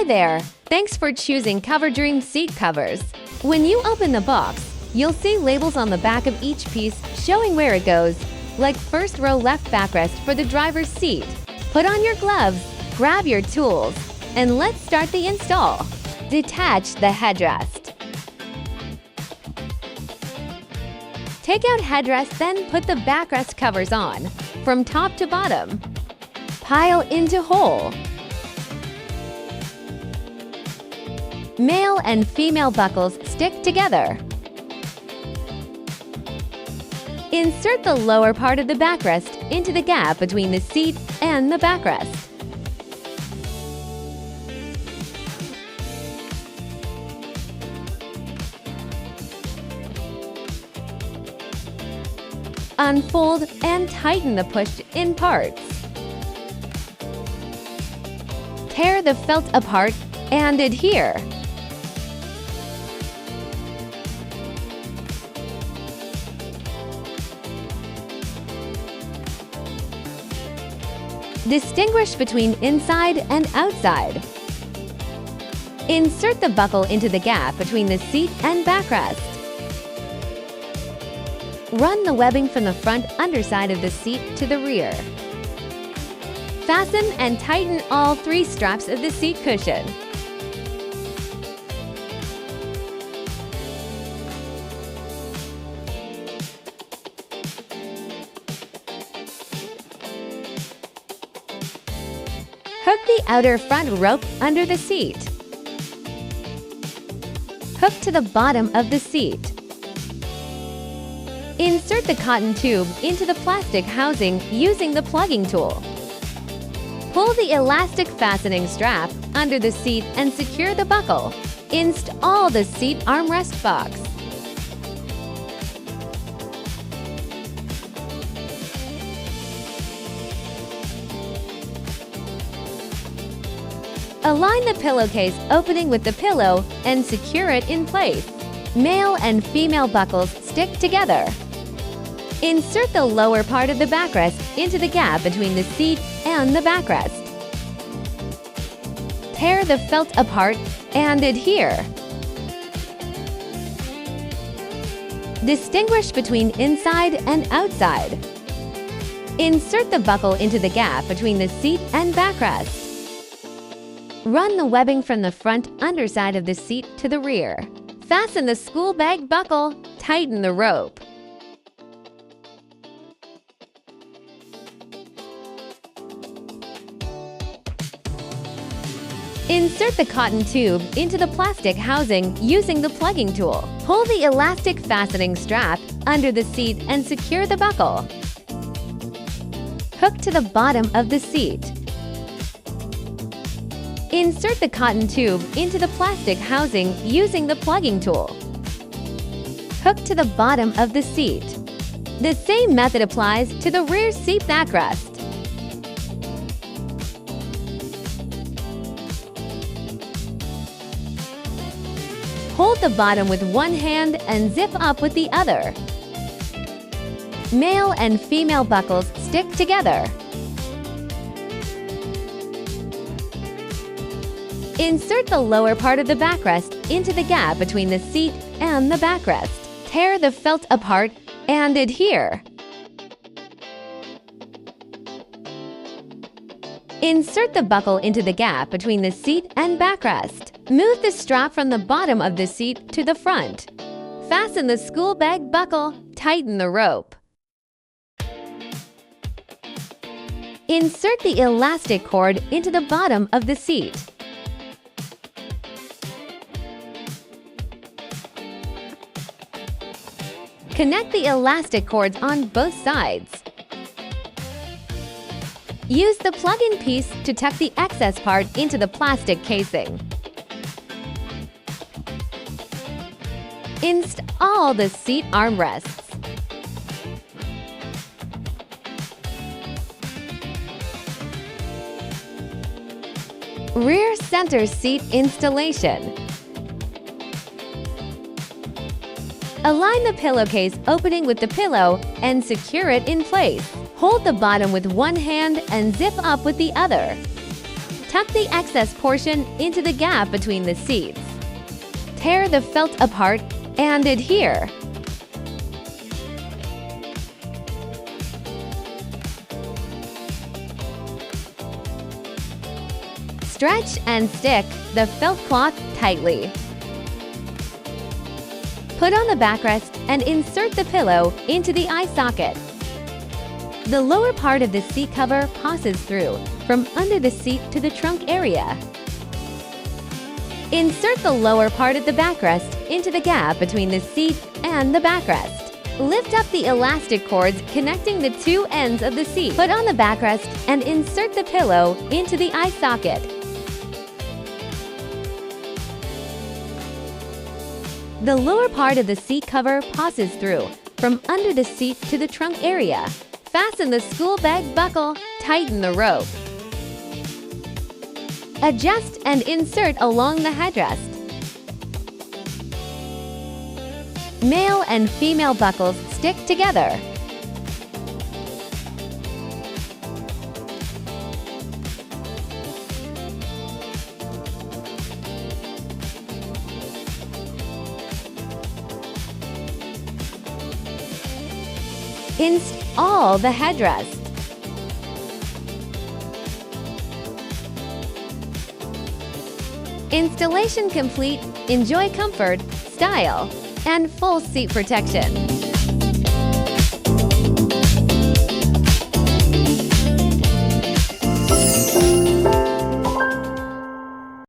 there! Thanks for choosing Cover Dream seat covers. When you open the box, you'll see labels on the back of each piece showing where it goes, like first row left backrest for the driver's seat. Put on your gloves, grab your tools, and let's start the install. Detach the headrest. Take out headrest, then put the backrest covers on, from top to bottom. Pile into hole. Male and female buckles stick together. Insert the lower part of the backrest into the gap between the seat and the backrest. Unfold and tighten the pushed-in parts. Tear the felt apart and adhere. Distinguish between inside and outside. Insert the buckle into the gap between the seat and backrest. Run the webbing from the front underside of the seat to the rear. Fasten and tighten all 3 straps of the seat cushion. Hook the outer front rope under the seat. Hook to the bottom of the seat. Insert the cotton tube into the plastic housing using the plugging tool. Pull the elastic fastening strap under the seat and secure the buckle. Install the seat armrest box. Align the pillowcase opening with the pillow and secure it in place. Male and female buckles stick together. Insert the lower part of the backrest into the gap between the seat and the backrest. Tear the felt apart and adhere. Distinguish between inside and outside. Insert the buckle into the gap between the seat and backrest. Run the webbing from the front underside of the seat to the rear. Fasten the school bag buckle, tighten the rope. Insert the cotton tube into the plastic housing using the plugging tool. Pull the elastic fastening strap under the seat and secure the buckle. Hook to the bottom of the seat. Insert the cotton tube into the plastic housing using the plugging tool. Hook to the bottom of the seat. The same method applies to the rear seat backrest. Hold the bottom with one hand and zip up with the other. Male and female buckles stick together. Insert the lower part of the backrest into the gap between the seat and the backrest. Tear the felt apart and adhere. Insert the buckle into the gap between the seat and backrest. Move the strap from the bottom of the seat to the front. Fasten the school bag buckle, tighten the rope. Insert the elastic cord into the bottom of the seat. Connect the elastic cords on both sides. Use the plug-in piece to tuck the excess part into the plastic casing. Install the seat armrests. Rear center seat installation. Align the pillowcase opening with the pillow and secure it in place. Hold the bottom with one hand and zip up with the other. Tuck the excess portion into the gap between the seats. Tear the felt apart and adhere. Stretch and stick the felt cloth tightly. Put on the backrest and insert the pillow into the eye socket. The lower part of the seat cover passes through from under the seat to the trunk area. Insert the lower part of the backrest into the gap between the seat and the backrest. Lift up the elastic cords connecting the two ends of the seat. Put on the backrest and insert the pillow into the eye socket. The lower part of the seat cover passes through from under the seat to the trunk area. Fasten the school bag buckle, tighten the rope. Adjust and insert along the headrest. Male and female buckles stick together. Install the headrest. Installation complete. Enjoy comfort, style, and full seat protection.